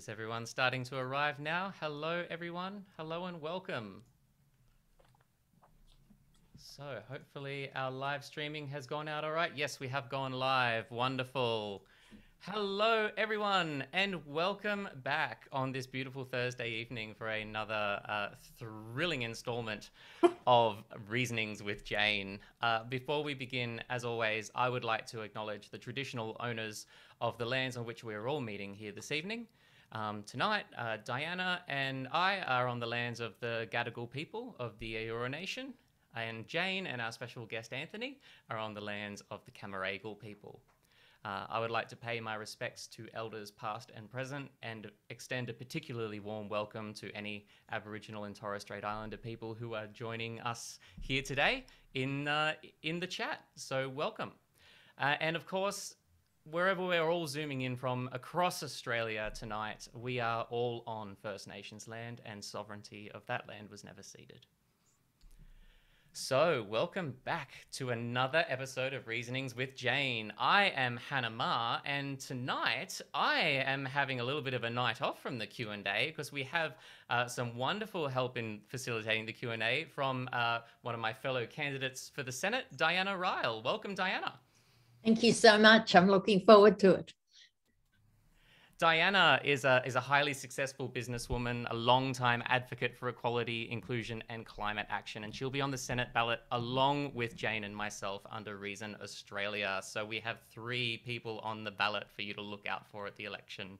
Is everyone starting to arrive now? Hello, everyone. Hello and welcome. So hopefully our live streaming has gone out all right. Yes, we have gone live. Wonderful. Hello, everyone, and welcome back on this beautiful Thursday evening for another thrilling installment of Reasonings with Jane. Before we begin, as always, I would like to acknowledge the traditional owners of the lands on which we are all meeting here this evening. Tonight, Diana and I are on the lands of the Gadigal people of the Eora Nation, and Jane and our special guest Anthony are on the lands of the Camaragal people. I would like to pay my respects to elders past and present and extend a particularly warm welcome to any Aboriginal and Torres Strait Islander people who are joining us here today in the chat. So welcome. And of course, wherever we're all zooming in from across Australia tonight, we are all on First Nations land and sovereignty of that land was never ceded. So, welcome back to another episode of Reasonings with Jane. I am Hannah Ma, and tonight I am having a little bit of a night off from the Q&A because we have some wonderful help in facilitating the Q&A from one of my fellow candidates for the Senate, Diana Ryle. Welcome, Diana. Thank you so much. I'm looking forward to it. Diana is a highly successful businesswoman, a long-time advocate for equality, inclusion, and climate action, and she'll be on the Senate ballot along with Jane and myself under Reason Australia. So we have 3 people on the ballot for you to look out for at the election.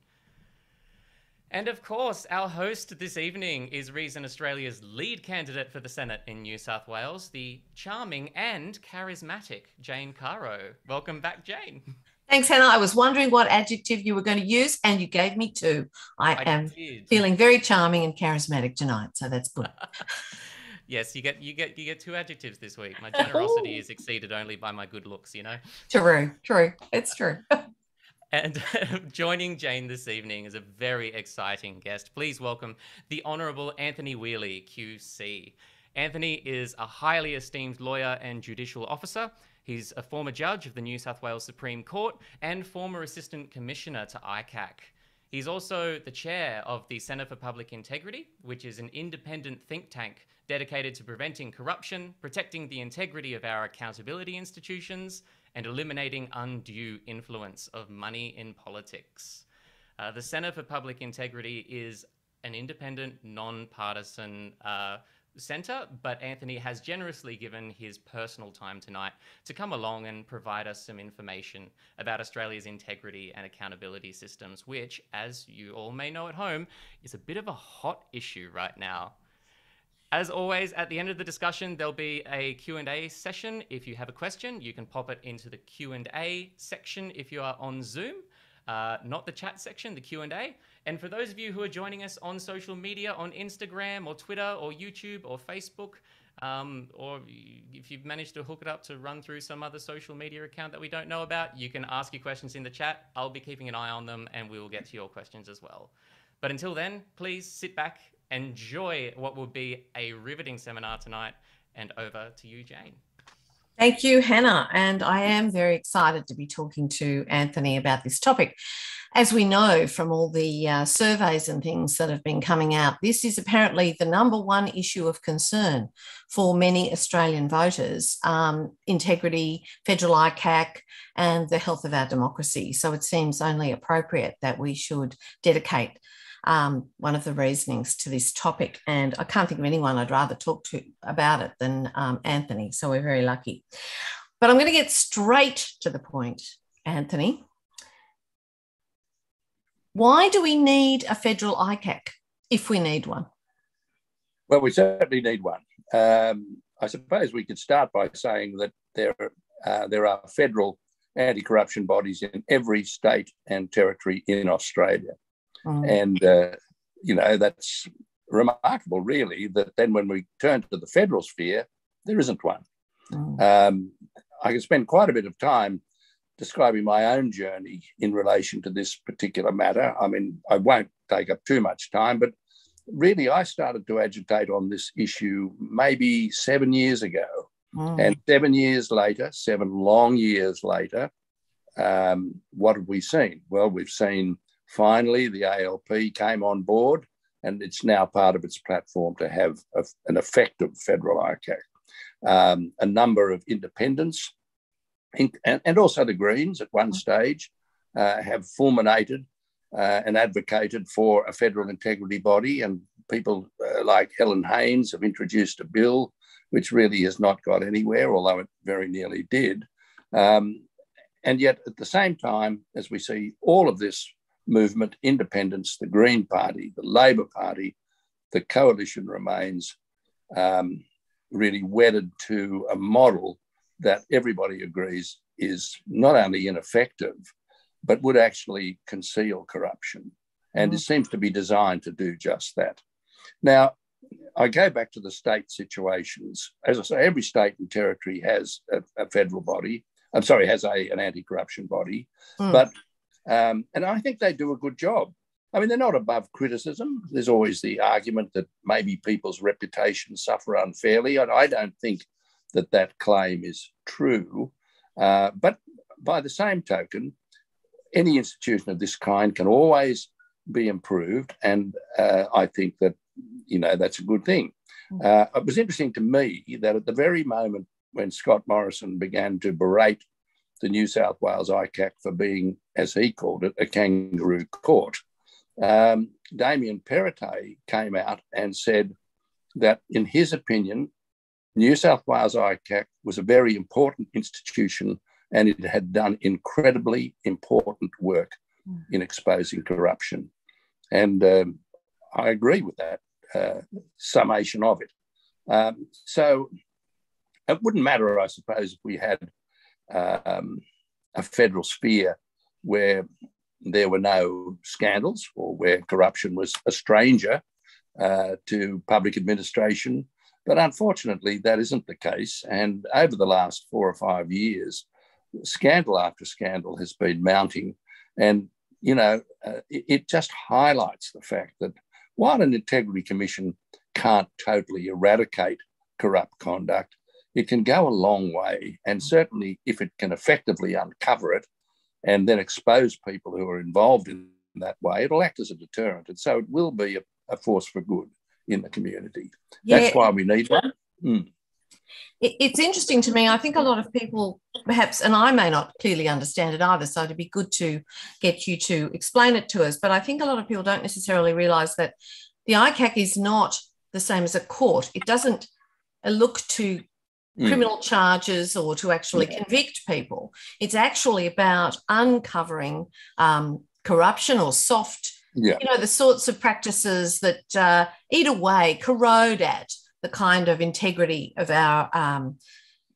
And of course, our host this evening is Reason Australia's lead candidate for the Senate in New South Wales, the charming and charismatic Jane Caro. Welcome back, Jane. Thanks, Hannah. I was wondering what adjective you were going to use, and you gave me 2. I am feeling very charming and charismatic tonight, so that's good. Yes, you get 2 adjectives this week. My generosity is exceeded only by my good looks, you know. True. It's true. And joining Jane this evening is a very exciting guest. Please welcome the Honourable Anthony Whealy QC. Anthony is a highly esteemed lawyer and judicial officer. He's a former judge of the New South Wales Supreme Court and former Assistant Commissioner to ICAC. He's also the chair of the Centre for Public Integrity, which is an independent think tank dedicated to preventing corruption, protecting the integrity of our accountability institutions, and eliminating undue influence of money in politics. The Centre for Public Integrity is an independent, non-partisan centre, but Anthony has generously given his personal time tonight to come along and provide us some information about Australia's integrity and accountability systems, which, as you all may know at home, is a bit of a hot issue right now. As always, at the end of the discussion, there'll be a Q&A session. If you have a question, you can pop it into the Q&A section if you are on Zoom. Not the chat section, the Q&A. And for those of you who are joining us on social media, on Instagram or Twitter or YouTube or Facebook, or if you've managed to hook it up to run through some other social media account that we don't know about, you can ask your questions in the chat. I'll be keeping an eye on them and we will get to your questions as well. But until then, please sit back, enjoy what will be a riveting seminar tonight, and over to you, Jane. Thank you, Hannah. And I am very excited to be talking to Anthony about this topic. As we know from all the surveys and things that have been coming out, this is apparently the #1 issue of concern for many Australian voters, integrity, federal ICAC, and the health of our democracy. So it seems only appropriate that we should dedicate one of the reasonings to this topic. And I can't think of anyone I'd rather talk to about it than Anthony. So we're very lucky. But I'm going to get straight to the point, Anthony. Why do we need a federal ICAC if we need one? Well, we certainly need one. I suppose we could start by saying that there are federal anti-corruption bodies in every state and territory in Australia. And, that's remarkable, really, that then when we turn to the federal sphere, there isn't one. I can spend quite a bit of time describing my own journey in relation to this particular matter. I mean, I won't take up too much time, but really I started to agitate on this issue maybe 7 years ago. And 7 years later, 7 long years later, what have we seen? Well, we've seen Finally, the ALP came on board, and it's now part of its platform to have an effective federal ICAC. A number of independents and also the Greens at one stage have fulminated and advocated for a federal integrity body, and people like Helen Haynes have introduced a bill which really has not got anywhere, although it very nearly did. And yet at the same time, as we see all of this movement, independents, the Green Party, the Labor Party, the coalition remains really wedded to a model that everybody agrees is not only ineffective, but would actually conceal corruption. And it seems to be designed to do just that. Now, I go back to the state situations. As I say, every state and territory has a federal body. Has an anti-corruption body. But and I think they do a good job. I mean, they're not above criticism. There's always the argument that maybe people's reputations suffer unfairly. And I don't think that claim is true. But by the same token, any institution of this kind can always be improved. And I think that, that's a good thing. It was interesting to me that at the very moment when Scott Morrison began to berate the New South Wales ICAC for being, as he called it, a kangaroo court, Damien Perrottet came out and said that, in his opinion, New South Wales ICAC was a very important institution and it had done incredibly important work in exposing corruption. And I agree with that summation of it. So it wouldn't matter, I suppose, if we had a federal sphere where there were no scandals or where corruption was a stranger to public administration. But unfortunately, that isn't the case. And over the last 4 or 5 years, scandal after scandal has been mounting. And, it just highlights the fact that while an integrity commission can't totally eradicate corrupt conduct, it can go a long way. And certainly if it can effectively uncover it and then expose people who are involved in that way, it'll act as a deterrent. And so it will be a force for good in the community. Yeah. That's why we need one. It's interesting to me. I think a lot of people perhaps, and I may not clearly understand it either, so it'd be good to get you to explain it to us, but I think a lot of people don't necessarily realise that the ICAC is not the same as a court. It doesn't look to criminal charges or to actually convict people. It's actually about uncovering corruption or soft, the sorts of practices that eat away, corrode at the kind of integrity of our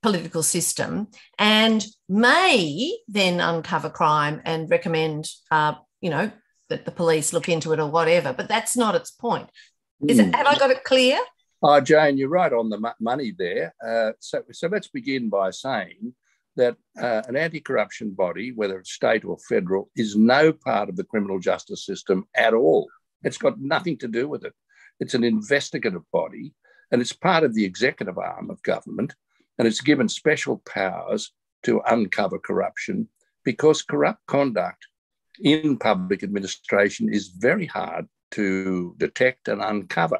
political system, and may then uncover crime and recommend, that the police look into it or whatever. But that's not its point. Have I got it clear? Oh, Jane, you're right on the money there. So let's begin by saying that an anti-corruption body, whether it's state or federal, is no part of the criminal justice system at all. It's got nothing to do with it. It's an investigative body, and it's part of the executive arm of government, and it's given special powers to uncover corruption because corrupt conduct in public administration is very hard to detect and uncover.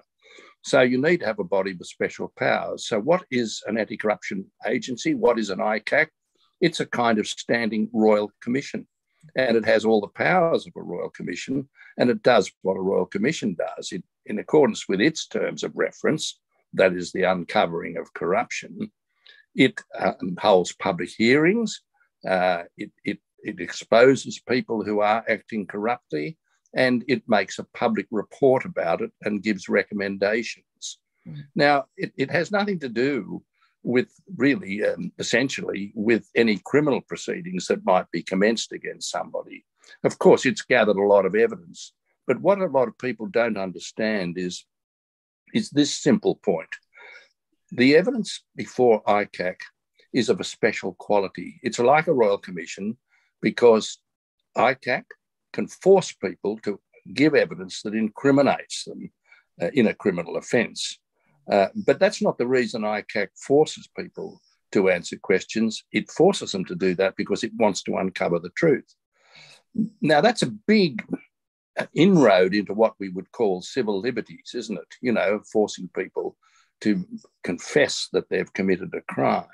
So you need to have a body with special powers. So what is an anti-corruption agency? What is an ICAC? It's a kind of standing royal commission, and it has all the powers of a royal commission, and it does what a royal commission does. In accordance with its terms of reference, that is the uncovering of corruption, it holds public hearings, it exposes people who are acting corruptly, and it makes a public report about it and gives recommendations. Now, it has nothing to do with really, essentially, with any criminal proceedings that might be commenced against somebody. Of course, it's gathered a lot of evidence, but what a lot of people don't understand is this simple point. The evidence before ICAC is of a special quality. It's like a royal commission because ICAC can force people to give evidence that incriminates them in a criminal offence. But that's not the reason ICAC forces people to answer questions. It forces them to do that because it wants to uncover the truth. Now, that's a big inroad into what we would call civil liberties, isn't it? You know, forcing people to confess that they've committed a crime.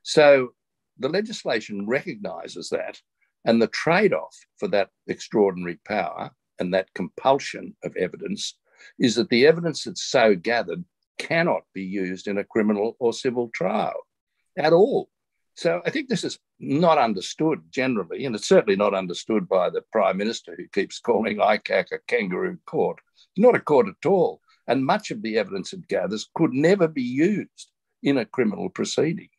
So the legislation recognises that, and the trade-off for that extraordinary power and that compulsion of evidence is that the evidence that's so gathered cannot be used in a criminal or civil trial at all. So I think this is not understood generally, and it's certainly not understood by the Prime Minister, who keeps calling ICAC a kangaroo court. It's not a court at all, and much of the evidence it gathers could never be used in a criminal proceeding.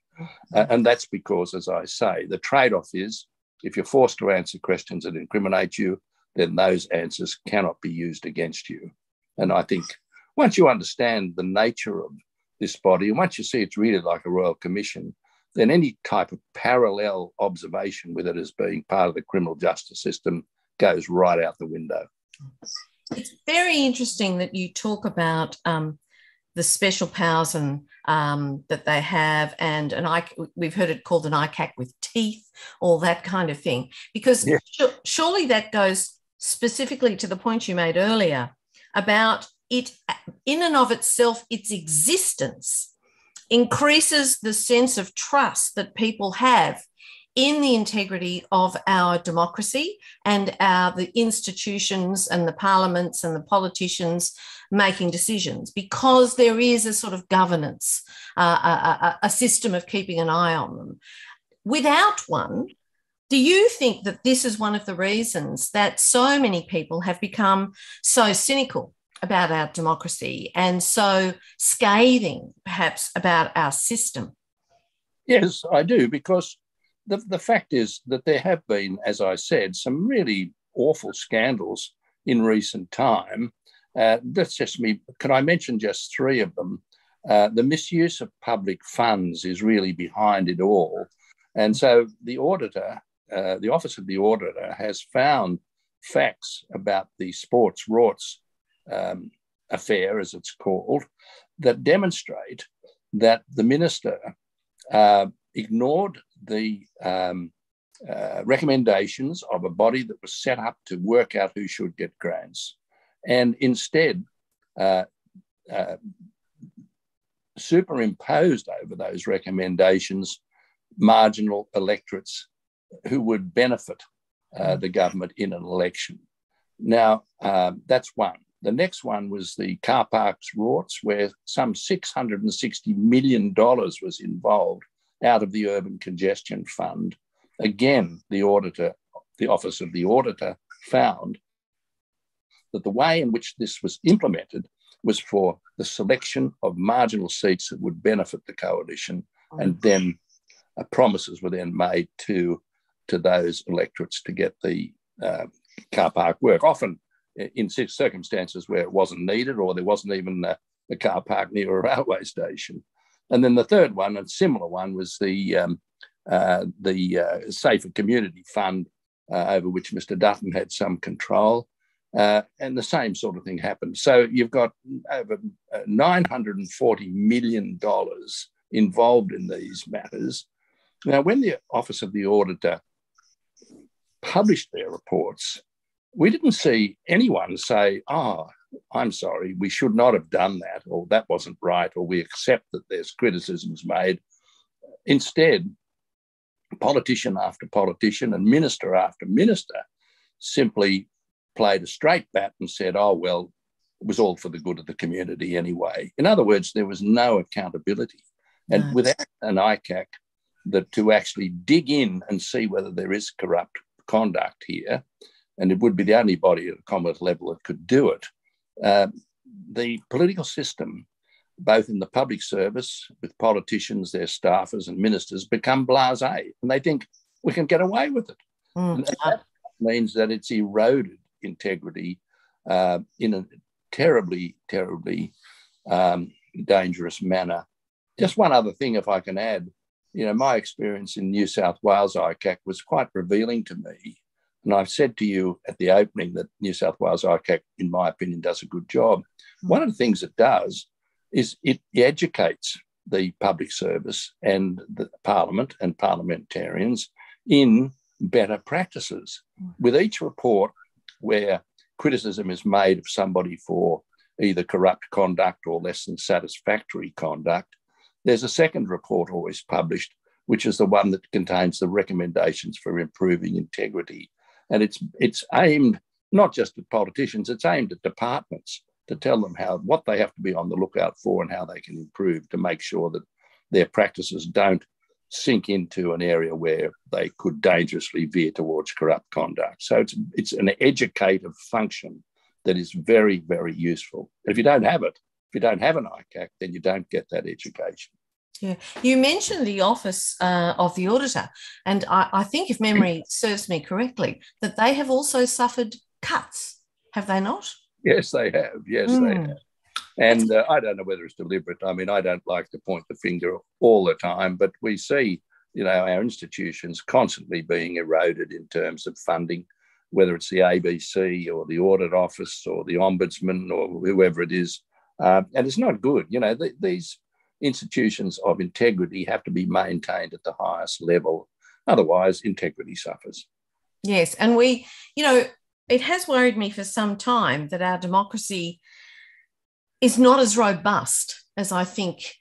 And that's because, as I say, the trade-off is if you're forced to answer questions that incriminate you, then those answers cannot be used against you. And I think once you understand the nature of this body, and once you see it's really like a royal commission, then any type of parallel observation with it as being part of the criminal justice system goes right out the window. It's very interesting that you talk about the special powers and that they have, and we've heard it called an ICAC with teeth, all that kind of thing, because surely that goes specifically to the point you made earlier about it in and of itself, its existence increases the sense of trust that people have in the integrity of our democracy and the institutions and the parliaments and the politicians making decisions, because there is a sort of governance, a system of keeping an eye on them. Without one, do you think that this is one of the reasons that so many people have become so cynical about our democracy and so scathing, perhaps, about our system? Yes, I do, because the fact is that there have been, as I said, some really awful scandals in recent time. That's just me. Can I mention just three of them? The misuse of public funds is really behind it all. And so the auditor, the Office of the Auditor, has found facts about the sports rorts affair, as it's called, that demonstrate that the minister ignored the recommendations of a body that was set up to work out who should get grants, and instead superimposed over those recommendations marginal electorates who would benefit the government in an election. Now, that's one. The next one was the car parks rorts, where some $660 million was involved out of the Urban Congestion Fund. Again, the Office of the Auditor found that the way in which this was implemented was for the selection of marginal seats that would benefit the coalition, and then promises were then made to those electorates to get the car park work, often in circumstances where it wasn't needed, or there wasn't even a car park near a railway station. And then the third one, a similar one, was the Safer Community Fund, over which Mr. Dutton had some control. And the same sort of thing happened. So you've got over $940 million involved in these matters. Now, when the Office of the Auditor published their reports, we didn't see anyone say, I'm sorry, we should not have done that, or that wasn't right, or we accept that there's criticisms made. Instead, politician after politician and minister after minister simply played a straight bat and said, well, it was all for the good of the community anyway. In other words, there was no accountability. And Nice. Without an ICAC to actually dig in and see whether there is corrupt conduct here, and it would be the only body at a Commonwealth level that could do it, the political system, both in the public service, with politicians, their staffers and ministers, become blasé, and they think we can get away with it. And that means that it's eroded integrity in a terribly, terribly dangerous manner. Just one other thing, if I can add, my experience in New South Wales ICAC was quite revealing to me. And I've said to you at the opening that New South Wales ICAC, in my opinion, does a good job. One of the things it does is it educates the public service and the Parliament and parliamentarians in better practices. With each report where criticism is made of somebody for either corrupt conduct or less than satisfactory conduct, there's a second report always published, which is the one that contains the recommendations for improving integrity. And it's aimed not just at politicians, it's aimed at departments to tell them what they have to be on the lookout for and how they can improve to make sure that their practices don't sink into an area where they could dangerously veer towards corrupt conduct. So it's an educative function that is very, very useful. If you don't have it, if you don't have an ICAC, then you don't get that education. Yeah, you mentioned the Office of the Auditor, and I think, if memory serves me correctly, that they have also suffered cuts, have they not? Yes, they have. Yes, they have. And I don't know whether it's deliberate. I mean, I don't like to point the finger all the time, but we see, our institutions constantly being eroded in terms of funding, whether it's the ABC or the Audit Office or the Ombudsman or whoever it is. And it's not good. These institutions of integrity have to be maintained at the highest level. Otherwise, integrity suffers. Yes. And it has worried me for some time that our democracy is not as robust as I think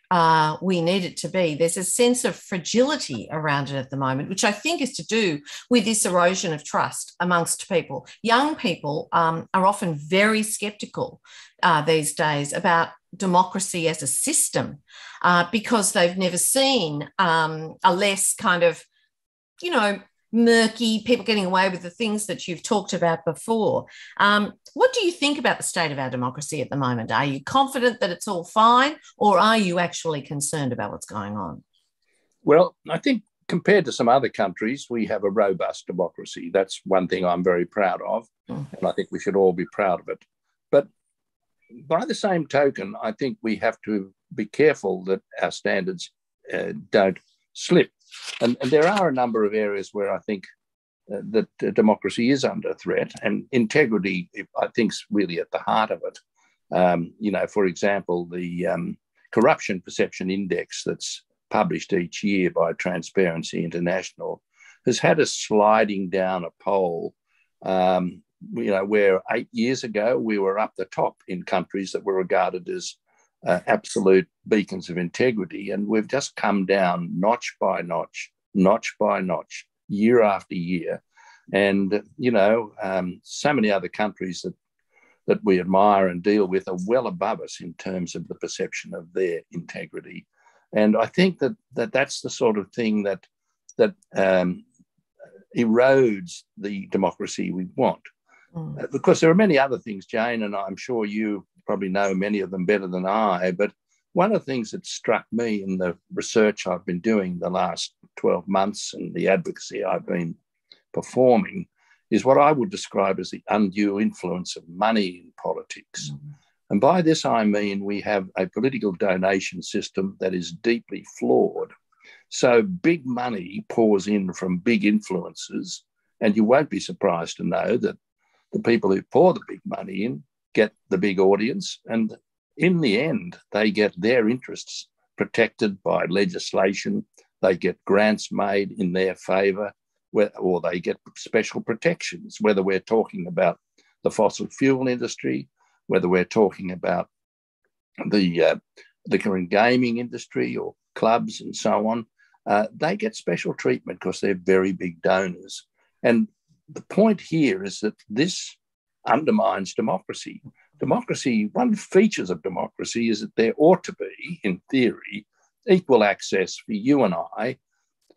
we need it to be. There's a sense of fragility around it at the moment, which I think is to do with this erosion of trust amongst people. Young people are often very sceptical these days about democracy as a system because they've never seen a less kind of, murky, people getting away with the things that you've talked about before. What do you think about the state of our democracy at the moment? Are you confident that it's all fine, or are you actually concerned about what's going on? Well, I think compared to some other countries, we have a robust democracy. That's one thing I'm very proud of, and I think we should all be proud of it. But by the same token, I think we have to be careful that our standards don't slip. And there are a number of areas where I think that democracy is under threat, and integrity, I think, is really at the heart of it. For example, the Corruption Perception Index that's published each year by Transparency International has had us sliding down a pole, where 8 years ago we were up the top in countries that were regarded as absolute beacons of integrity. And we've just come down notch by notch, year after year. And, so many other countries that we admire and deal with are well above us in terms of the perception of their integrity. And I think that's the sort of thing that erodes the democracy we want. Because there are many other things, Jane, and I'm sure you probably know many of them better than I, but one of the things that struck me in the research I've been doing the last 12 months and the advocacy I've been performing is what I would describe as the undue influence of money in politics. And by this, I mean we have a political donation system that is deeply flawed. So big money pours in from big influences, and you won't be surprised to know that the people who pour the big money in get the big audience, and in the end, they get their interests protected by legislation. They get grants made in their favour, or they get special protections, whether we're talking about the fossil fuel industry, whether we're talking about the liquor and gaming industry or clubs and so on. They get special treatment because they're very big donors. And the point here is that this undermines democracy. Democracy, one of the features of democracy is that there ought to be, in theory, equal access for you and I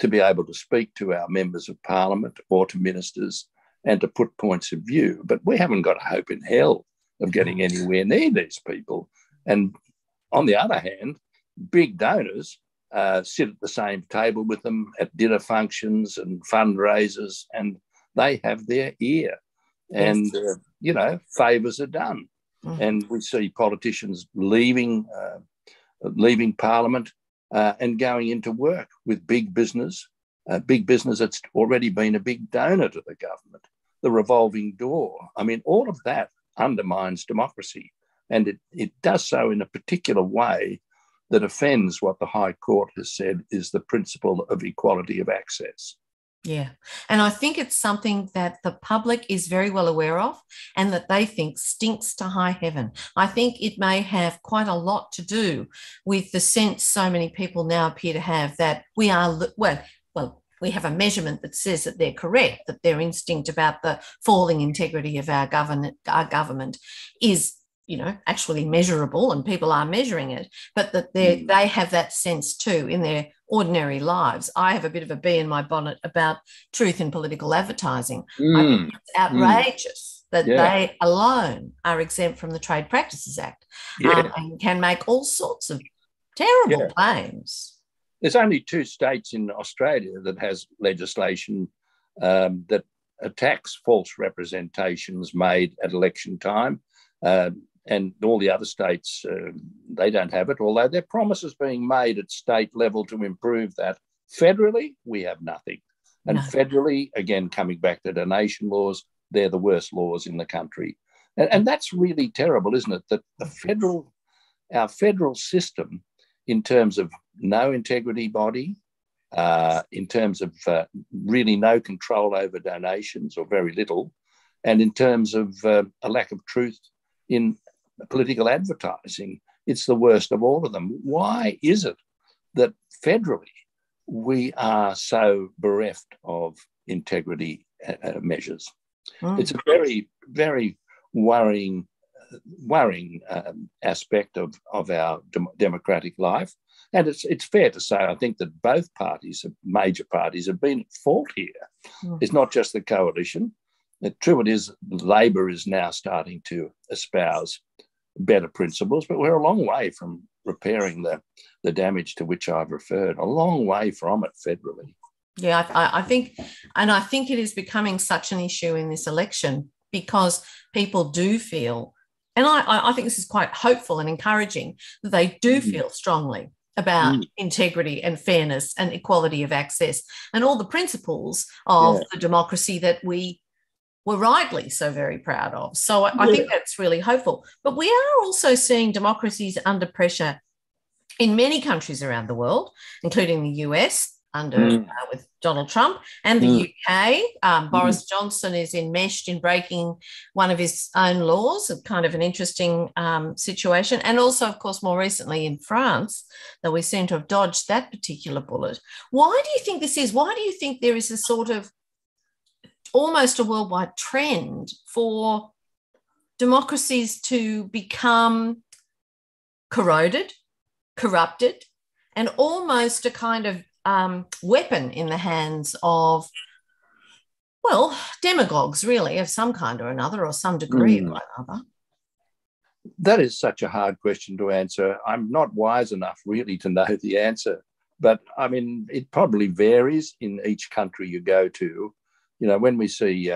to be able to speak to our members of parliament or to ministers and to put points of view. But we haven't got a hope in hell of getting anywhere near these people. And on the other hand, big donors sit at the same table with them at dinner functions and fundraisers, and they have their ear. And, favours are done. And we see politicians leaving Parliament and going into work with big business that's already been a big donor to the government, the revolving door. I mean, all of that undermines democracy, and it does so in a particular way that offends what the High Court has said is the principle of equality of access. Yeah. And I think it's something that the public is very well aware of and that they think stinks to high heaven. I think it may have quite a lot to do with the sense so many people now appear to have that we are, we have a measurement that says that they're correct, that their instinct about the falling integrity of our government is, actually measurable, and people are measuring it, but that they have that sense too in their ordinary lives. I have a bit of a bee in my bonnet about truth in political advertising. I think it's outrageous that they alone are exempt from the Trade Practices Act and can make all sorts of terrible claims. There's only 2 states in Australia that has legislation that attacks false representations made at election time. And all the other states, they don't have it, although there are promises being made at state level to improve that. Federally, we have nothing. And federally, again, coming back to donation laws, they're the worst laws in the country. And that's really terrible, isn't it? That our federal system, in terms of no integrity body, in terms of really no control over donations or very little, and in terms of a lack of truth in political advertising, it's the worst of all of them. Why is it that federally we are so bereft of integrity measures? It's a very, very worrying aspect of our democratic life. And it's fair to say, I think, that both major parties, have been at fault here. It's not just the coalition. True it is, Labor is now starting to espouse better principles, but we're a long way from repairing the damage to which I've referred, a long way from it federally. Yeah, I think it is becoming such an issue in this election because people do feel, and I think this is quite hopeful and encouraging, that they do feel strongly about integrity and fairness and equality of access and all the principles of the democracy that we were rightly so very proud of. So I think that's really hopeful. But we are also seeing democracies under pressure in many countries around the world, including the US with Donald Trump, and the UK. Boris Johnson is enmeshed in breaking one of his own laws, kind of an interesting situation. And also, of course, more recently in France, though we seem to have dodged that particular bullet. Why do you think this is? Why do you think there is a sort of almost a worldwide trend for democracies to become corroded, corrupted, and almost a kind of weapon in the hands of, demagogues, really, of some kind or another, or some degree of another? That is such a hard question to answer. I'm not wise enough really to know the answer, but I mean, it probably varies in each country you go to. When we see,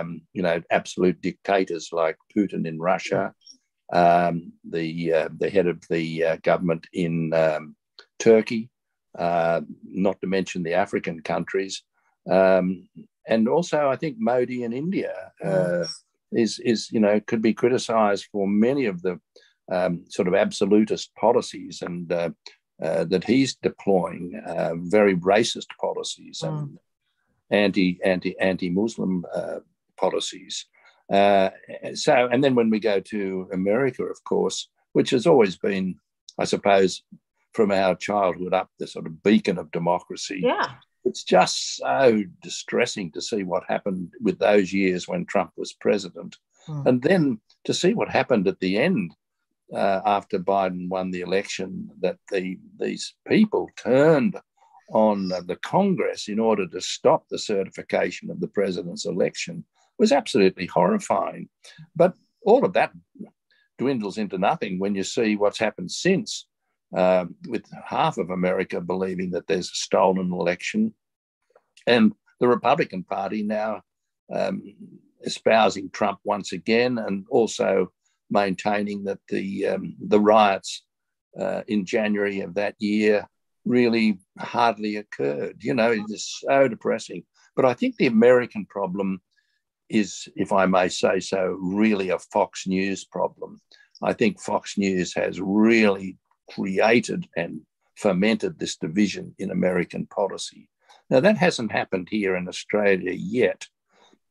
absolute dictators like Putin in Russia, the head of the government in Turkey, not to mention the African countries, and also I think Modi in India is could be criticised for many of the sort of absolutist policies and that he's deploying, very racist policies and anti-Muslim policies. And then when we go to America, of course, which has always been, I suppose, from our childhood up, the sort of beacon of democracy. Yeah. It's just so distressing to see what happened with those years when Trump was president. And then to see what happened at the end after Biden won the election, that these people turned on the Congress in order to stop the certification of the president's election, was absolutely horrifying. But all of that dwindles into nothing when you see what's happened since, with half of America believing that there's a stolen election, and the Republican Party now espousing Trump once again, and also maintaining that the riots in January of that year really hardly occurred. It is so depressing. But I think the American problem is, if I may say so, really a Fox News problem. I think Fox News has really created and fomented this division in American policy. Now, that hasn't happened here in Australia yet,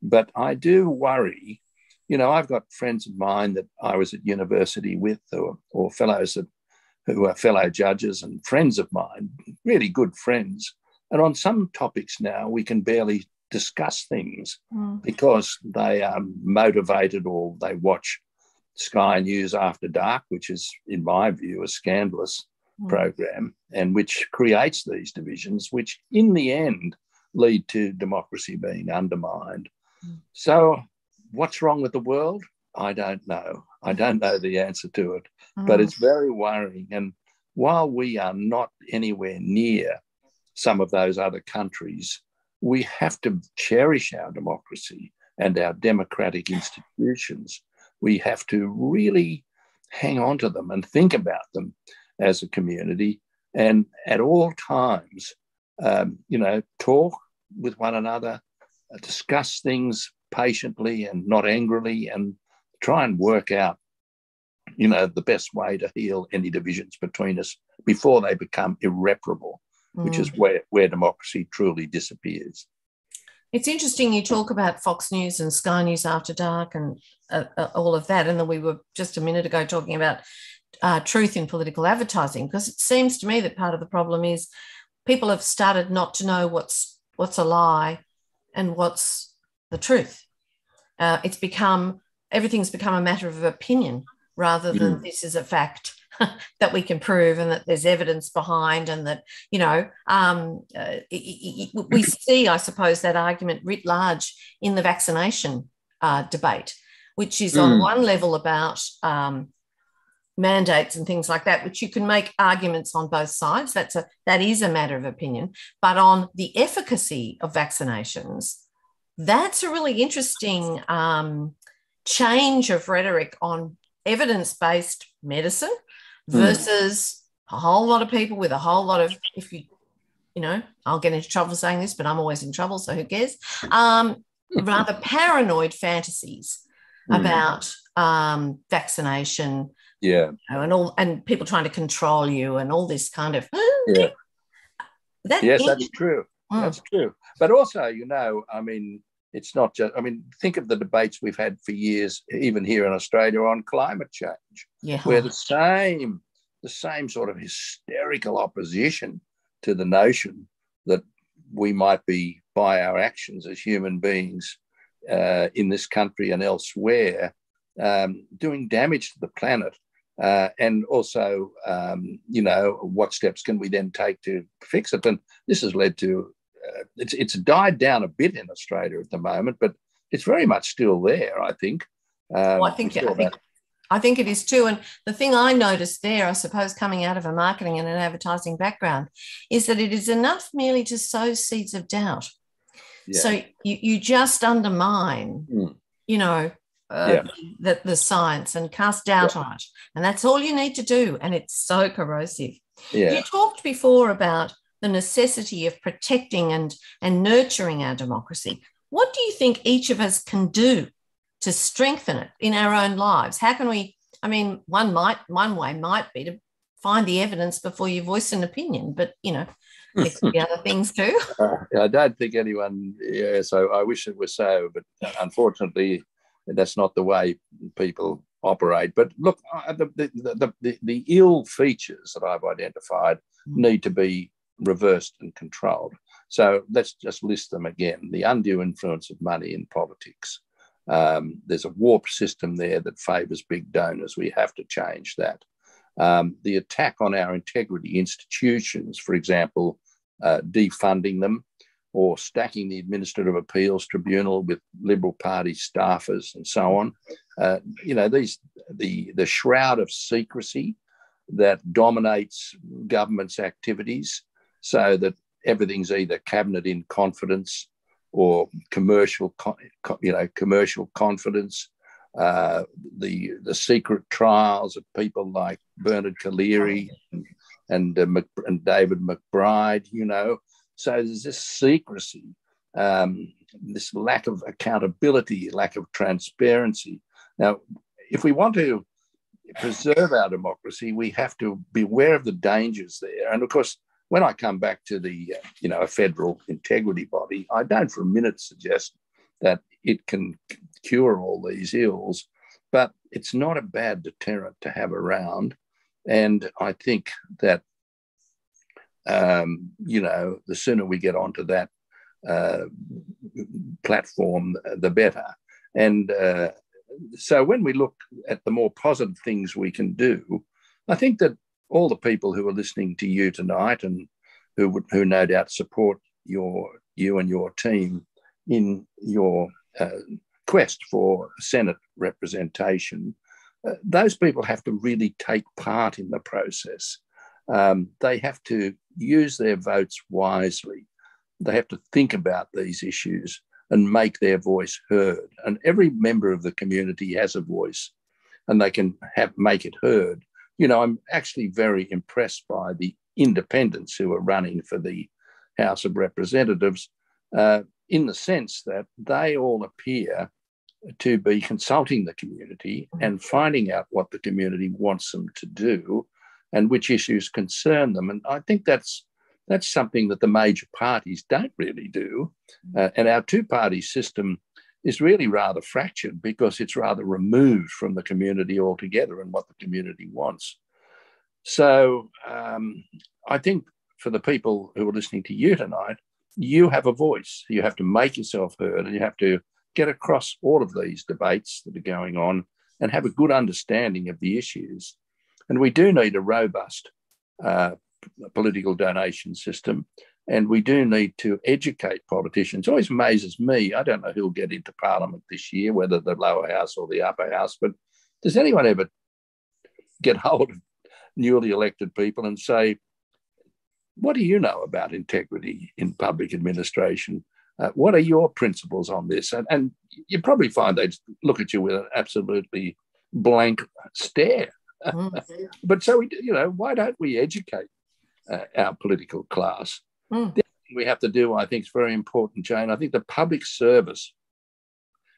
but I do worry. You know, I've got friends of mine that I was at university with, or fellows who are fellow judges and friends of mine, really good friends. And on some topics now, we can barely discuss things because they are motivated, or they watch Sky News After Dark, which is, in my view, a scandalous program, and which creates these divisions, which in the end lead to democracy being undermined. So what's wrong with the world? I don't know. I don't know the answer to it, but it's very worrying. And while we are not anywhere near some of those other countries, we have to cherish our democracy and our democratic institutions. We have to really hang on to them and think about them as a community, and at all times, talk with one another, discuss things patiently and not angrily, and try and work out, the best way to heal any divisions between us before they become irreparable, which is where democracy truly disappears. It's interesting you talk about Fox News and Sky News After Dark and all of that, and then we were just a minute ago talking about truth in political advertising, because it seems to me that part of the problem is people have started not to know what's a lie and what's the truth. Everything's become a matter of opinion rather than this is a fact that we can prove and that there's evidence behind, and that, we see, I suppose, that argument writ large in the vaccination debate, which is on one level about mandates and things like that, which you can make arguments on both sides. That is a matter of opinion. But on the efficacy of vaccinations, that's a really interesting change of rhetoric on evidence-based medicine versus a whole lot of people with a whole lot of, I'll get into trouble saying this, but I'm always in trouble, so who cares? Rather paranoid fantasies about vaccination, and people trying to control you and all this kind of. That's true. That's true. But also, it's not just, think of the debates we've had for years, even here in Australia, on climate change, where the same sort of hysterical opposition to the notion that we might be, by our actions as human beings in this country and elsewhere, doing damage to the planet. And also, what steps can we then take to fix it? And this has led to, it's died down a bit in Australia at the moment, but it's very much still there, I think. I think it is too. And the thing I noticed there, I suppose, coming out of a marketing and an advertising background, is that it is enough merely to sow seeds of doubt. Yeah. So you just undermine, the science and cast doubt on it. And that's all you need to do. And it's so corrosive. Yeah. You talked before about the necessity of protecting and nurturing our democracy. What do you think each of us can do to strengthen it in our own lives? How can we, one way might be to find the evidence before you voice an opinion, but, there could be other things too. I don't think anyone, so I wish it was so, but unfortunately, that's not the way people operate. But look, the ill features that I've identified need to be reversed and controlled. So let's just list them again. The undue influence of money in politics. There's a warped system there that favours big donors. We have to change that. The attack on our integrity institutions, for example, defunding them or stacking the Administrative Appeals Tribunal with Liberal Party staffers and so on. The shroud of secrecy that dominates government's activities, so that everything's either cabinet in confidence or commercial confidence. The secret trials of people like Bernard Collaery and David McBride, So there's this secrecy, this lack of accountability, lack of transparency. Now, if we want to preserve our democracy, we have to be aware of the dangers there. And of course, when I come back to the, a federal integrity body, I don't for a minute suggest that it can cure all these ills, but it's not a bad deterrent to have around. And I think that, the sooner we get onto that platform, the better. And so when we look at the more positive things we can do, I think that all the people who are listening to you tonight and who no doubt support you and your team in your quest for Senate representation, those people have to really take part in the process. They have to use their votes wisely. They have to think about these issues and make their voice heard. And every member of the community has a voice, and they can make it heard. I'm actually very impressed by the independents who are running for the House of Representatives, in the sense that they all appear to be consulting the community and finding out what the community wants them to do and which issues concern them. And I think that's something that the major parties don't really do. And our two-party system is really rather fractured because it's rather removed from the community altogether and what the community wants. So I think for the people who are listening to you tonight, you have a voice. You have to make yourself heard, and you have to get across all of these debates that are going on and have a good understanding of the issues. And we do need a robust political donation system, and we do need to educate politicians. It always amazes me, I don't know who'll get into Parliament this year, whether the lower house or the upper house, but does anyone ever get hold of newly elected people and say, what do you know about integrity in public administration? What are your principles on this? And you probably find they'd look at you with an absolutely blank stare. But so, why don't we educate our political class? The other thing we have to do, I think, is very important, Jane. I think the public service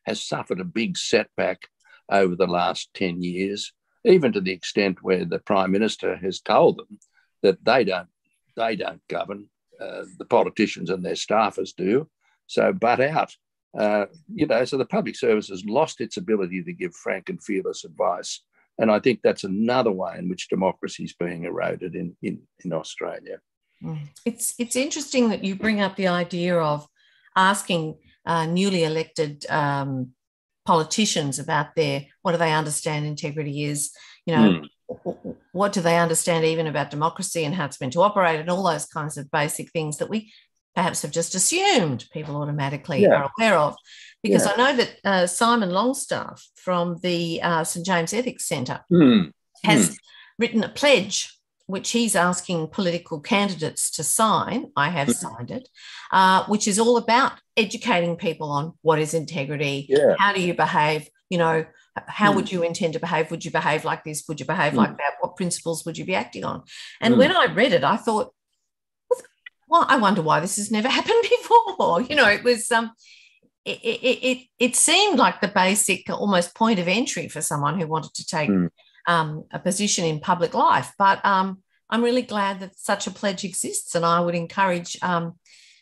has suffered a big setback over the last 10 years, even to the extent where the Prime Minister has told them that they don't govern, the politicians and their staffers do. So butt out. So the public service has lost its ability to give frank and fearless advice. And I think that's another way in which democracy is being eroded in Australia. It's interesting that you bring up the idea of asking newly elected politicians about what do they understand integrity is, what do they understand even about democracy and how it's meant to operate, and all those kinds of basic things that we perhaps have just assumed people automatically are aware of. Because I know that Simon Longstaff from the St James Ethics Centre has written a pledge which he's asking political candidates to sign. I have signed it, which is all about educating people on what is integrity, how do you behave, how would you intend to behave? Would you behave like this? Would you behave like that? What principles would you be acting on? And when I read it, I thought, well, I wonder why this has never happened before. It was it seemed like the basic almost point of entry for someone who wanted to take a position in public life. But I'm really glad that such a pledge exists, and I would encourage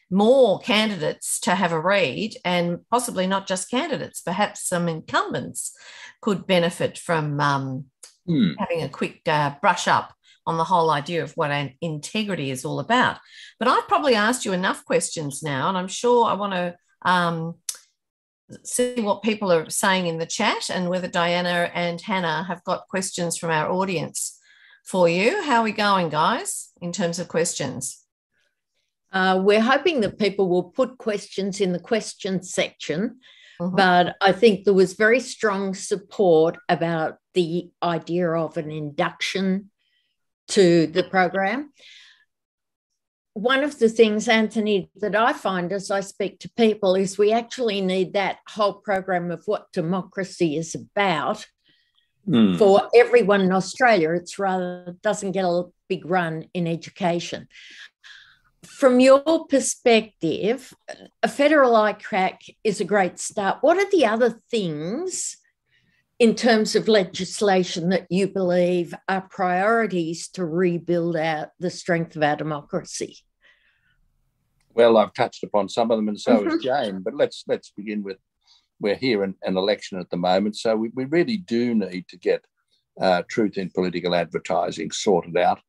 more candidates to have a read, and possibly not just candidates, perhaps some incumbents could benefit from having a quick brush up on the whole idea of what integrity is all about. But I've probably asked you enough questions now, and I'm sure I want to see what people are saying in the chat and whether Diana and Hannah have got questions from our audience for you. How are we going, guys, in terms of questions? We're hoping that people will put questions in the questions section, but I think there was very strong support about the idea of an induction to the program. One of the things, Anthony, that I find as I speak to people is we actually need that whole program of what democracy is about for everyone in Australia. It's rather doesn't get a big run in education. From your perspective, a federal ICAC is a great start. What are the other things in terms of legislation that you believe are priorities to rebuild out the strength of our democracy? Well, I've touched upon some of them, and so has Jane. But let's begin with, we're here in an election at the moment, so we really do need to get truth in political advertising sorted out.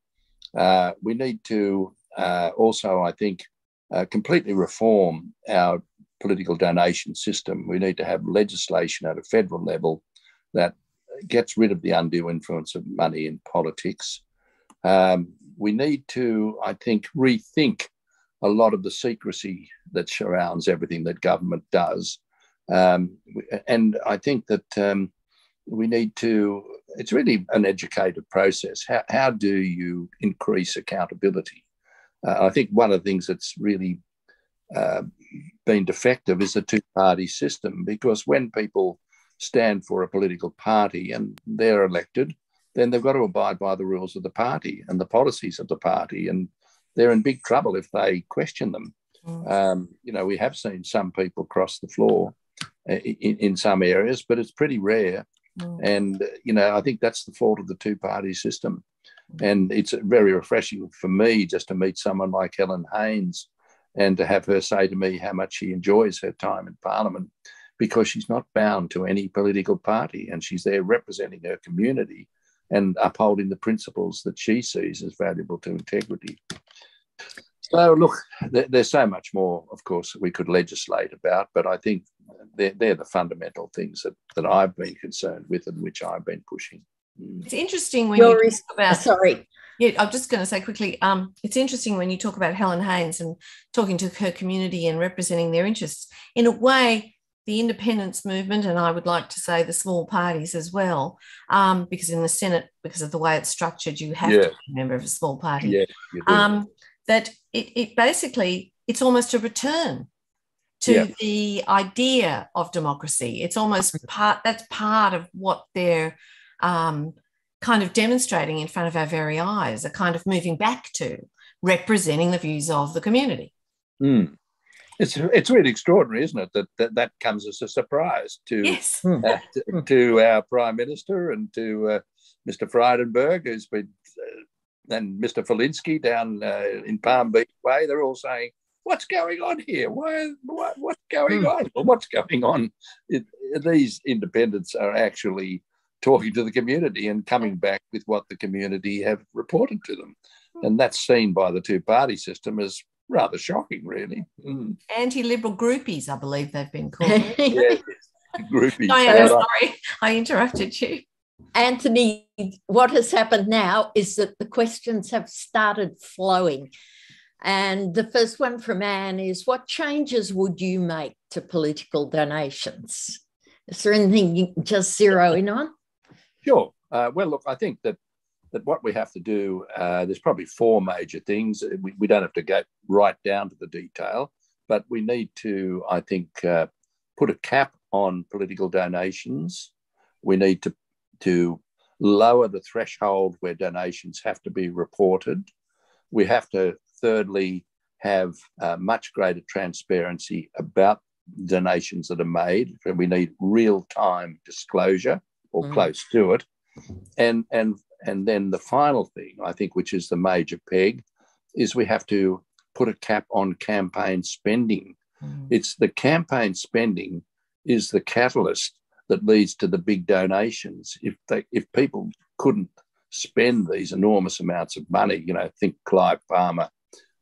We need to also, I think, completely reform our political donation system. We need to have legislation at a federal level that gets rid of the undue influence of money in politics. We need to, I think, rethink a lot of the secrecy that surrounds everything that government does. And I think that we need to, it's really an educated process. How do you increase accountability? I think one of the things that's really been defective is the two-party system, because when people stand for a political party and they're elected, then they've got to abide by the rules of the party and the policies of the party, and they're in big trouble if they question them. We have seen some people cross the floor in some areas, but it's pretty rare. And, I think that's the fault of the two-party system. And it's very refreshing for me just to meet someone like Helen Haynes and to have her say to me how much she enjoys her time in Parliament, because she's not bound to any political party, and she's there representing her community and upholding the principles that she sees as valuable to integrity. So, look, there's so much more, of course, that we could legislate about, but I think they're the fundamental things that I've been concerned with and which I've been pushing. It's interesting when you talk about... Sorry. Yeah, I'm just going to say quickly, it's interesting when you talk about Helen Haynes and talking to her community and representing their interests. In a way, the independence movement, and I would like to say the small parties as well, because in the Senate, because of the way it's structured, you have to be a member of a small party. Yeah, you do. That it basically, it's almost a return to the idea of democracy. It's almost that's part of what they're kind of demonstrating in front of our very eyes, a kind of moving back to representing the views of the community. It's really extraordinary, isn't it, that comes as a surprise to to our Prime Minister and to Mr. Frydenberg, who's been, and Mr. Felinsky down in Palm Beach Way. They're all saying, what's going on here? What's going on? Well, what's going on? These independents are actually talking to the community and coming back with what the community have reported to them. And that's seen by the two-party system as rather shocking, really. Anti-liberal groupies, I believe they've been called. Yes, groupies. Diana, sorry, I interrupted you. Anthony, what has happened now is that the questions have started flowing. And the first one from Anne is, what changes would you make to political donations? Is there anything you can just zero in on? Sure. Well, look, I think that what we have to do, there's probably four major things. We don't have to go right down to the detail, but we need to, I think, put a cap on political donations. We need to lower the threshold where donations have to be reported. We have to, thirdly, have much greater transparency about donations that are made. And we need real-time disclosure or close to it. And then the final thing, I think, which is the major peg, is we have to put a cap on campaign spending. It's the campaign spending is the catalyst that leads to the big donations. If people couldn't spend these enormous amounts of money, think Clive Palmer,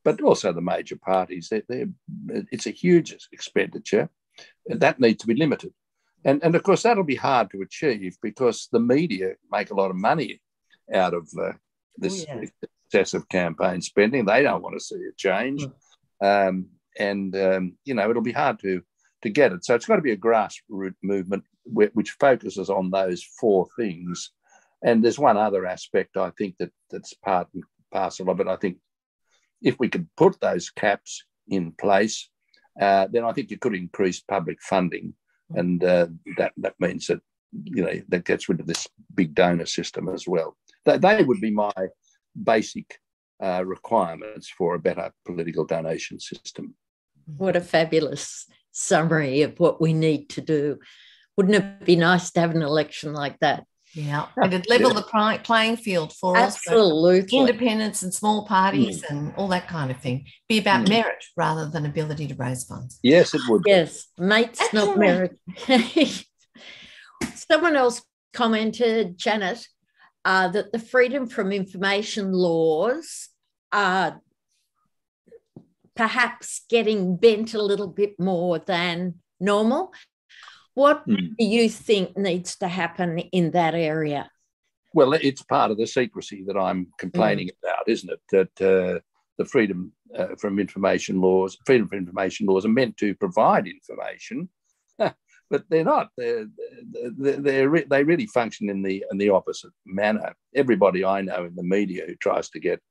but also the major parties, it's a huge expenditure. That needs to be limited. And of course, that'll be hard to achieve because the media make a lot of money out of this excessive campaign spending. They don't want to see it change. It'll be hard to get it. So it's got to be a grassroots movement which focuses on those four things. And there's one other aspect, I think, that's part and parcel of it. I think if we could put those caps in place, then I think you could increase public funding. And that means that, that gets rid of this big donor system as well. They would be my basic requirements for a better political donation system. What a fabulous summary of what we need to do. Wouldn't it be nice to have an election like that? Yeah, it'd level the playing field for Absolutely. independents and small parties and all that kind of thing. Be about merit rather than ability to raise funds. Yes, it would. Yes, mates, not merit. Someone else commented, Janet, that the freedom from information laws are perhaps getting bent a little bit more than normal. What do you think needs to happen in that area? Well, it's part of the secrecy that I'm complaining about, isn't it? That the freedom from information laws are meant to provide information, but they're not. They really function in the opposite manner. Everybody I know in the media who tries to get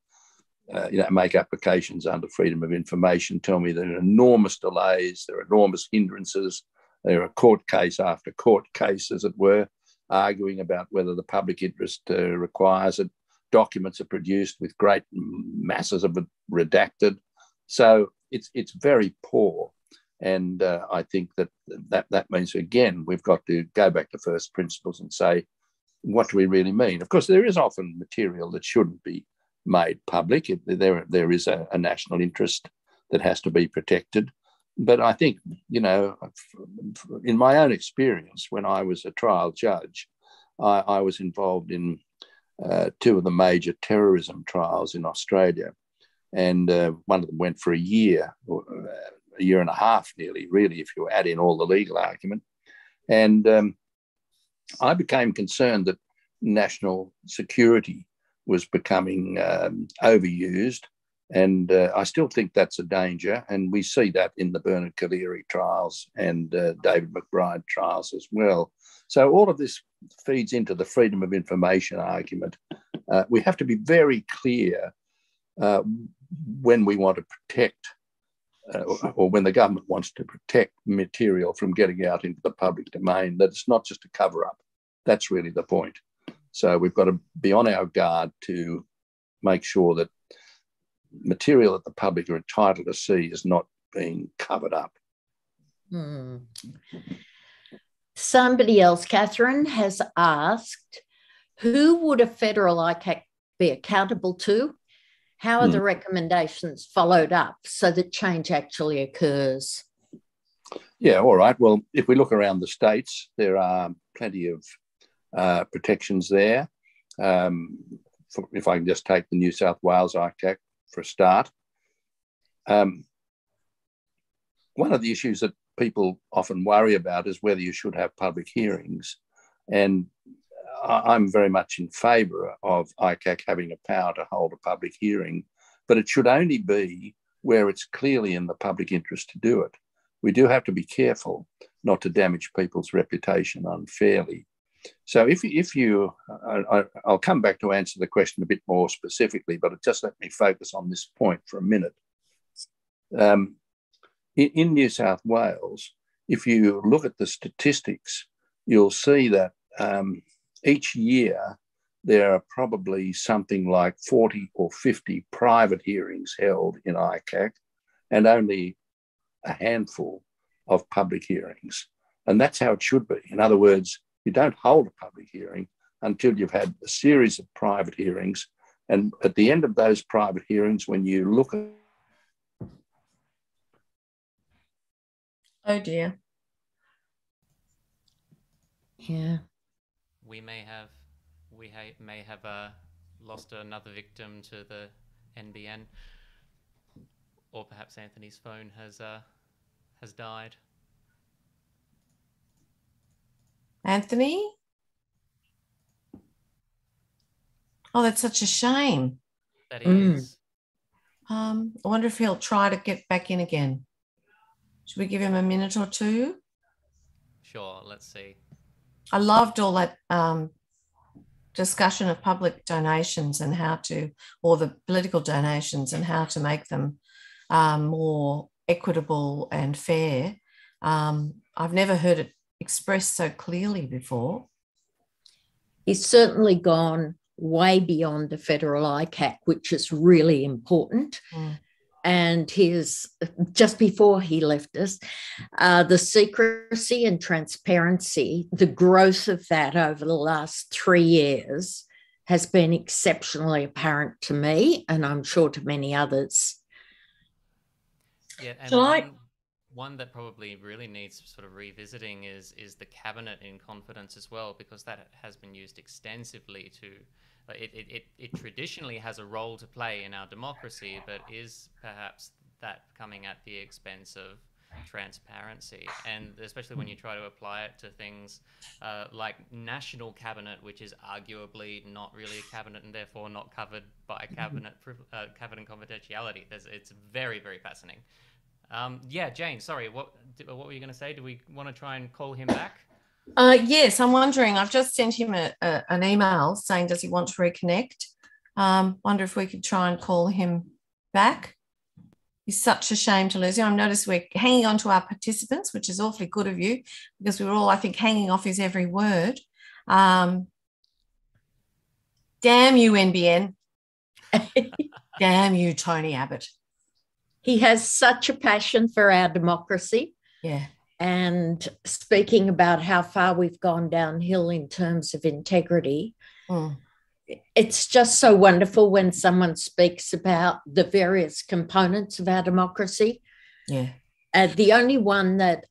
make applications under freedom of information tell me there are enormous delays, there are enormous hindrances. There are court case after court case, as it were, arguing about whether the public interest requires it. Documents are produced with great masses of it redacted. So it's very poor. And I think that means, again, we've got to go back to first principles and say, what do we really mean? Of course, there is often material that shouldn't be made public. There is a national interest that has to be protected. But I think, in my own experience, when I was a trial judge, I was involved in two of the major terrorism trials in Australia. And one of them went for a year and a half nearly, really, if you add in all the legal argument. And I became concerned that national security was becoming overused. And I still think that's a danger. And we see that in the Bernard Collaery trials and David McBride trials as well. So all of this feeds into the freedom of information argument. We have to be very clear when we want to protect or when the government wants to protect material from getting out into the public domain, that it's not just a cover-up. That's really the point. So we've got to be on our guard to make sure that material that the public are entitled to see is not being covered up. Somebody else, Catherine, has asked, who would a federal ICAC be accountable to? How are the recommendations followed up so that change actually occurs? Yeah, all right. Well, if we look around the states, there are plenty of protections there. If I can just take the New South Wales ICAC for a start. One of the issues that people often worry about is whether you should have public hearings. And I'm very much in favour of ICAC having a power to hold a public hearing, but it should only be where it's clearly in the public interest to do it. We do have to be careful not to damage people's reputation unfairly. So I'll come back to answer the question a bit more specifically, but just let me focus on this point for a minute. In New South Wales, if you look at the statistics, you'll see that each year there are probably something like 40 or 50 private hearings held in ICAC and only a handful of public hearings. And that's how it should be. In other words, you don't hold a public hearing until you've had a series of private hearings. And at the end of those private hearings, when you look at... Oh, dear. Yeah. We may have lost another victim to the NBN, or perhaps Anthony's phone has died. Anthony? Oh, that's such a shame. That is. I wonder if he'll try to get back in again. Should we give him a minute or two? Sure, let's see. I loved all that discussion of public donations and or the political donations and how to make them more equitable and fair. I've never heard it expressed so clearly before. He's certainly gone way beyond the federal ICAC, which is really important. and his, just before he left us, the secrecy and transparency, the growth of that over the last 3 years has been exceptionally apparent to me, and I'm sure to many others. Yeah, and one that probably really needs sort of revisiting is the cabinet in confidence as well, because that has been used extensively to, it traditionally has a role to play in our democracy, but is perhaps that coming at the expense of transparency, and especially when you try to apply it to things like national cabinet, which is arguably not really a cabinet and therefore not covered by cabinet confidentiality. It's very, very fascinating. Yeah, Jane, sorry, what were you going to say? Do we want to try and call him back? Yes, I'm wondering. I've just sent him an email saying, does he want to reconnect? Wonder if we could try and call him back. It's such a shame to lose him. I've noticed we're hanging on to our participants, which is awfully good of you, because we were all, I think, hanging off his every word. Damn you, NBN. Damn you, Tony Abbott. He has such a passion for our democracy. Yeah. And speaking about how far we've gone downhill in terms of integrity, it's just so wonderful when someone speaks about the various components of our democracy. Yeah. The only one that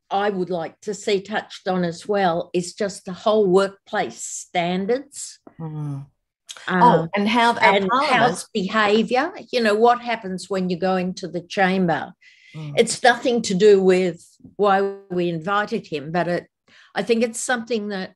I would like to see touched on as well is just the whole workplace standards. And how house behaviour. You know, what happens when you go into the chamber? It's nothing to do with why we invited him, but I think it's something that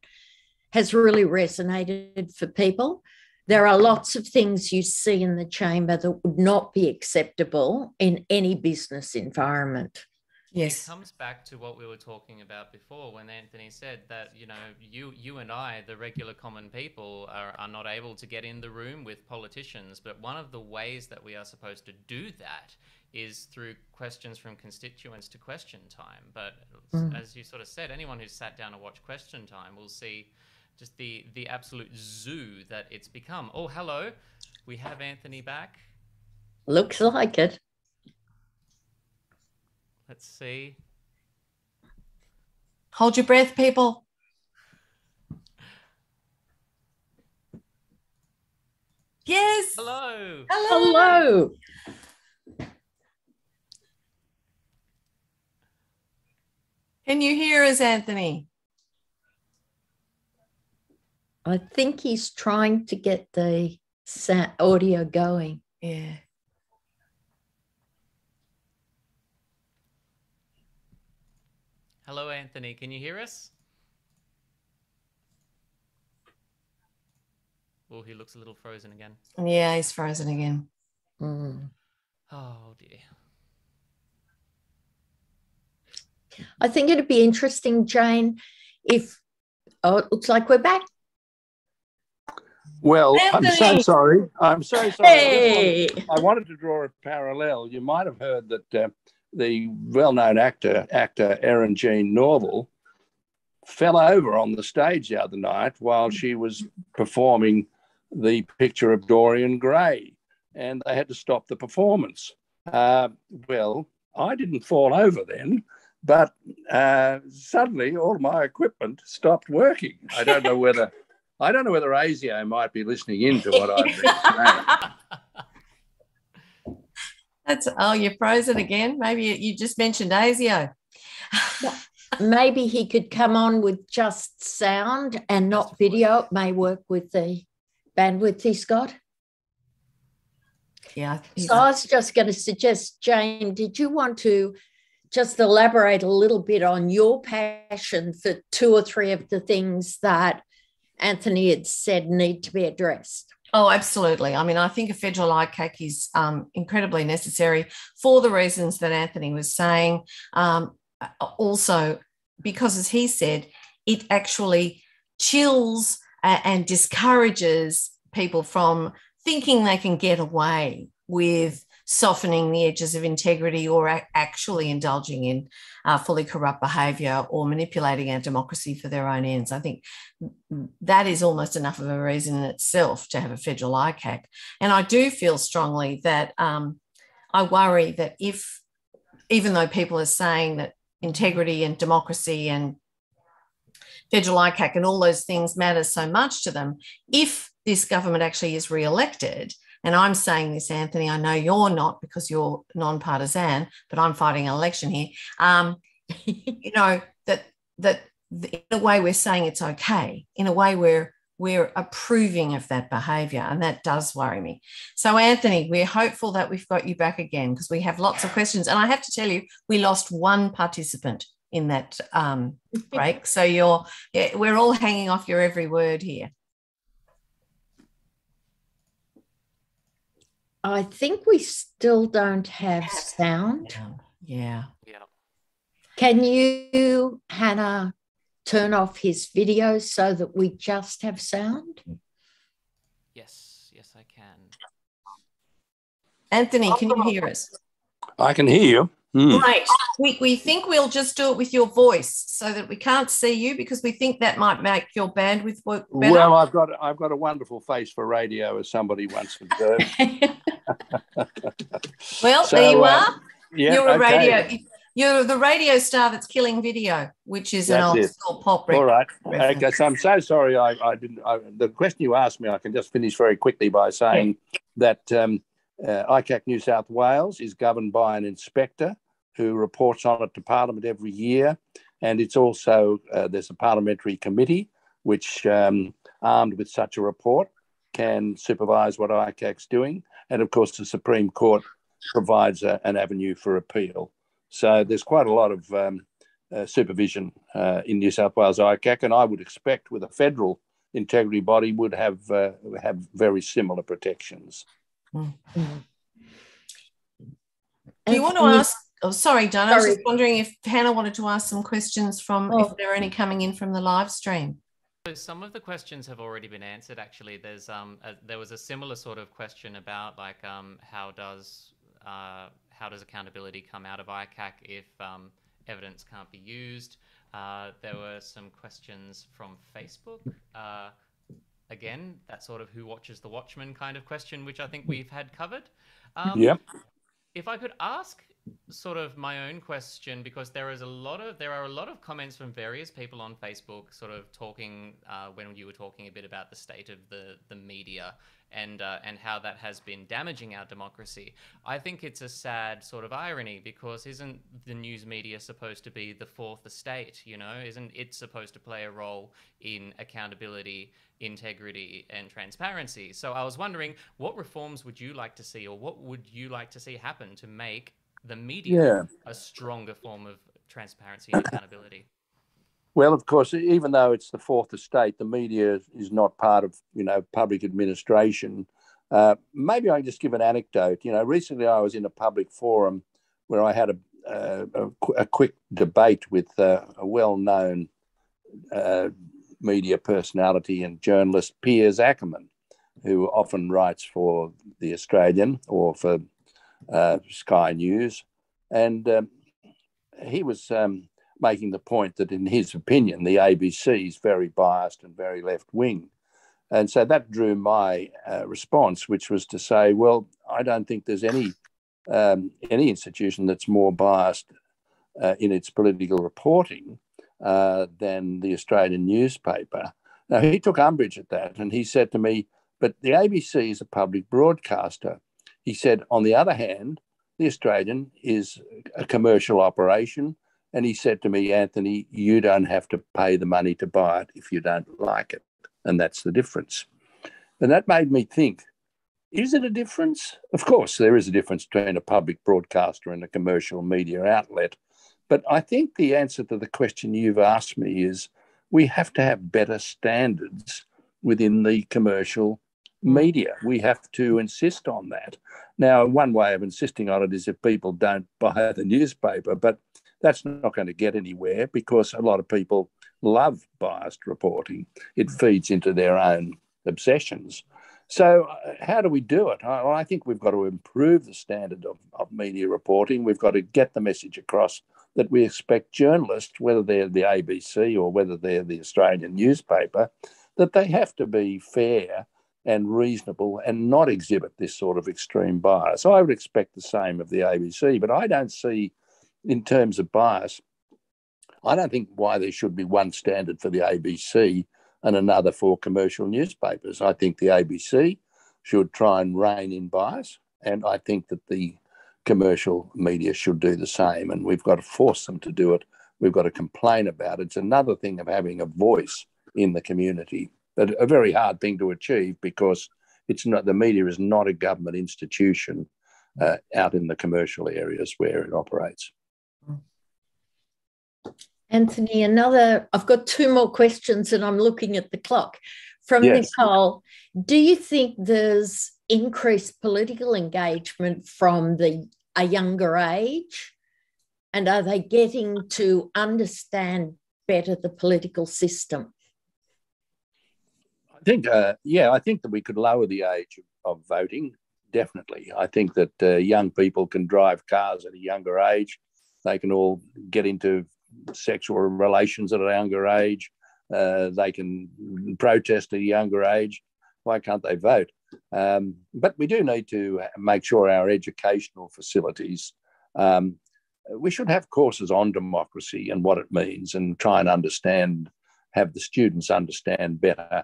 has really resonated for people. There are lots of things you see in the chamber that would not be acceptable in any business environment. Yes. It comes back to what we were talking about before when Anthony said that, you know, you and I, the regular common people, are not able to get in the room with politicians. But one of the ways that we are supposed to do that is through questions from constituents to Question Time. But as you sort of said, anyone who's sat down and watched Question Time will see just the absolute zoo that it's become. Oh, hello. We have Anthony back. Looks like it. Let's see. Hold your breath, people. Yes. Hello. Hello. Can you hear us, Anthony? I think he's trying to get the audio going. Yeah. Hello, Anthony. Can you hear us? Oh, he looks a little frozen again. Yeah, he's frozen again. Oh, dear. I think it'd be interesting, Jane, if... Oh, it looks like we're back. Well, Anthony! I'm so sorry. I'm so sorry. Hey! I wanted to draw a parallel. You might have heard that the well-known actor Erin Jean Norval fell over on the stage the other night while she was performing the picture of Dorian Gray, and they had to stop the performance. Well, I didn't fall over then, but suddenly all my equipment stopped working. I don't know whether ASIO might be listening in to what I've been saying. You're frozen again. Maybe you just mentioned ASIO. Maybe he could come on with just sound and not video. It may work with the bandwidth he's got. Yeah. So I was just going to suggest, Jane, did you want to just elaborate a little bit on your passion for 2 or 3 of the things that Anthony had said need to be addressed? Oh, absolutely. I mean, I think a federal ICAC is incredibly necessary for the reasons that Anthony was saying. Also, because, as he said, it actually chills and discourages people from thinking they can get away with softening the edges of integrity or actually indulging in fully corrupt behaviour or manipulating our democracy for their own ends. I think that is almost enough of a reason in itself to have a federal ICAC. And I do feel strongly that I worry that even though people are saying that integrity and democracy and federal ICAC and all those things matter so much to them, if this government actually is re-elected, and I'm saying this, Anthony, I know you're not because you're non-partisan, but I'm fighting an election here, you know, that in a way we're saying it's okay. In a way we're approving of that behaviour, and that does worry me. So, Anthony, we're hopeful that we've got you back again because we have lots of questions. And I have to tell you, we lost one participant in that break. So we're all hanging off your every word here. I think we still don't have sound. Yeah. Can you, Hannah, turn off his video so that we just have sound? Yes, I can. Anthony, can you hear us? I can hear you. Great. We think we'll just do it with your voice so that we can't see you because we think that might make your bandwidth work better. Well, I've got a wonderful face for radio, as somebody once observed. Well, So, there you are. Yeah, You're a okay. radio. You're the radio star that's killing video, which is an old school pop record. All right. reference. Okay. So I'm so sorry. I didn't. The question you asked me, I can just finish very quickly by saying that ICAC New South Wales is governed by an inspector who reports on it to Parliament every year, and it's also there's a parliamentary committee which, armed with such a report, can supervise what ICAC's doing, and of course the Supreme Court provides an avenue for appeal. So there's quite a lot of supervision in New South Wales ICAC, and I would expect with a federal integrity body would have very similar protections. Do you want to ask? Oh, sorry, Donna. I was just wondering if Hannah wanted to ask some questions from if there are any coming in from the live stream. So some of the questions have already been answered. Actually, there was a similar sort of question about like how does accountability come out of ICAC if evidence can't be used? There were some questions from Facebook. Again, that sort of who watches the Watchmen kind of question, which I think we've had covered. If I could ask sort of my own question, because there are a lot of comments from various people on Facebook sort of talking when you were talking a bit about the state of the media and how that has been damaging our democracy. I think it's a sad sort of irony, because isn't the news media supposed to be the fourth estate, you know? Isn't it supposed to play a role in accountability, integrity and transparency? So I was wondering, what reforms would you like to see, or what would you like to see happen to make the media a stronger form of transparency and accountability? Well, of course, even though it's the fourth estate, the media is not part of, public administration. Maybe I can just give an anecdote. Recently I was in a public forum where I had a quick debate with a well-known media personality and journalist, Piers Ackerman, who often writes for The Australian or for Sky News. And he was making the point that in his opinion, the ABC is very biased and very left-wing. And so that drew my response, which was to say, well, I don't think there's any institution that's more biased in its political reporting than the Australian newspaper. Now, he took umbrage at that, and he said to me, but the ABC is a public broadcaster. He said, on the other hand, the Australian is a commercial operation. And he said to me, Anthony, you don't have to pay the money to buy it if you don't like it. And that's the difference. And that made me think, is it a difference? Of course, there is a difference between a public broadcaster and a commercial media outlet. But I think the answer to the question you've asked me is we have to have better standards within the commercial media. We have to insist on that. Now, one way of insisting on it is if people don't buy the newspaper, but that's not going to get anywhere because a lot of people love biased reporting. It feeds into their own obsessions. So how do we do it? I think we've got to improve the standard of media reporting. We've got to get the message across that we expect journalists, whether they're the ABC or whether they're the Australian newspaper, that they have to be fair and reasonable and not exhibit this sort of extreme bias. I would expect the same of the ABC, but I don't see, in terms of bias, I don't think why there should be one standard for the ABC and another for commercial newspapers. I think the ABC should try and rein in bias, and I think that the commercial media should do the same, and we've got to force them to do it. We've got to complain about it. It's another thing of having a voice in the community, but a very hard thing to achieve because it's not, the media is not a government institution out in the commercial areas where it operates. Anthony, I've got two more questions and I'm looking at the clock. From Yes. Nicole, do you think there's increased political engagement from a younger age? And are they getting to understand better the political system? I think, I think that we could lower the age of voting, definitely. I think that young people can drive cars at a younger age. They can all get into sexual relations at a younger age. They can protest at a younger age. Why can't they vote? But we do need to make sure our educational facilities, we should have courses on democracy and what it means and try and understand, have the students understand better,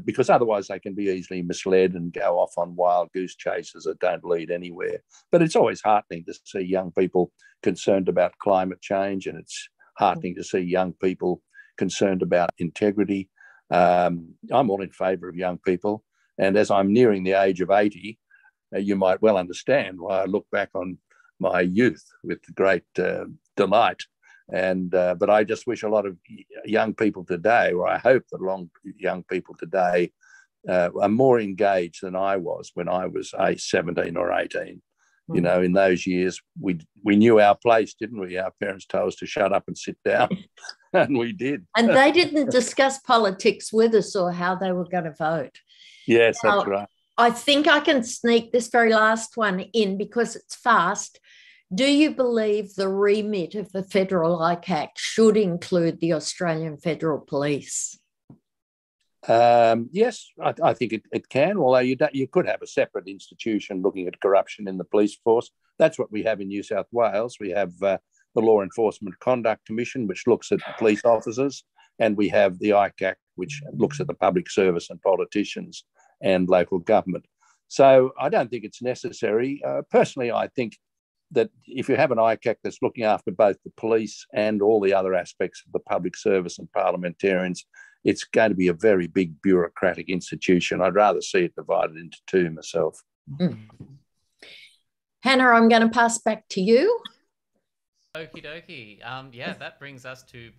because otherwise they can be easily misled and go off on wild goose chases that don't lead anywhere. But it's always heartening to see young people concerned about climate change, and it's heartening to see young people concerned about integrity. I'm all in favour of young people. And as I'm nearing the age of 80, you might well understand why I look back on my youth with great delight. And but I just wish a lot of young people today, or I hope that young people today are more engaged than I was when I was 17 or 18. You know, in those years, we knew our place, didn't we? Our parents told us to shut up and sit down, and we did. And they didn't discuss politics with us or how they were going to vote. Yes, Now, that's right. I think I can sneak this very last one in because it's fast. Do you believe the remit of the federal ICAC should include the Australian Federal Police? Yes, I think it can, although you could have a separate institution looking at corruption in the police force. That's what we have in New South Wales. We have the Law Enforcement Conduct Commission, which looks at police officers, and we have the ICAC, which looks at the public service and politicians and local government. So I don't think it's necessary. Personally, I think that if you have an ICAC that's looking after both the police and all the other aspects of the public service and parliamentarians, it's going to be a very big bureaucratic institution. I'd rather see it divided into two myself. Mm. Hannah, I'm going to pass back to you. Okie dokie. Yeah, that brings us to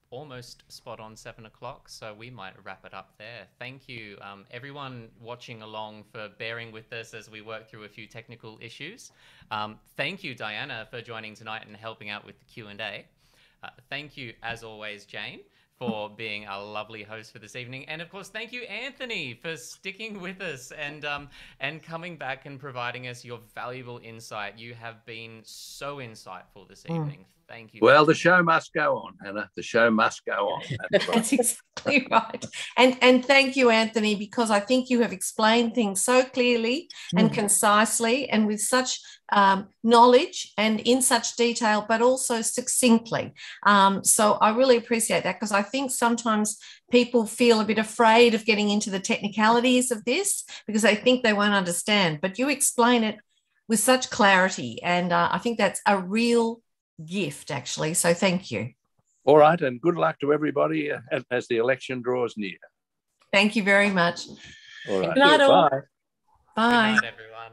almost spot on 7 o'clock, so we might wrap it up there. Thank you, everyone watching along, for bearing with us as we work through a few technical issues. Thank you, Diana, for joining tonight and helping out with the Q&A. Thank you, as always, Jane, for being a lovely host for this evening. And of course, thank you, Anthony, for sticking with us and coming back and providing us your valuable insight. You have been so insightful this evening. Thank you. Well, the show must go on, Hannah. The show must go on. That's exactly right. And thank you, Anthony, because I think you have explained things so clearly and concisely and with such knowledge and in such detail, but also succinctly. So I really appreciate that, because I think sometimes people feel a bit afraid of getting into the technicalities of this because they think they won't understand. But you explain it with such clarity, and I think that's a real gift, actually. So thank you. All right, and good luck to everybody as the election draws near. Thank you very much. All right. Good night, all. Bye. Bye. Good night, everyone.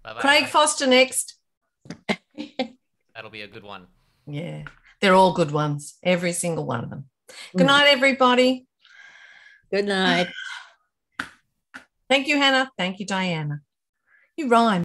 Bye-bye. Craig Foster next. That'll be a good one. Yeah, they're all good ones, every single one of them. Good night, everybody. Good night. Thank you, Hannah. Thank you, Diana. You rhyme.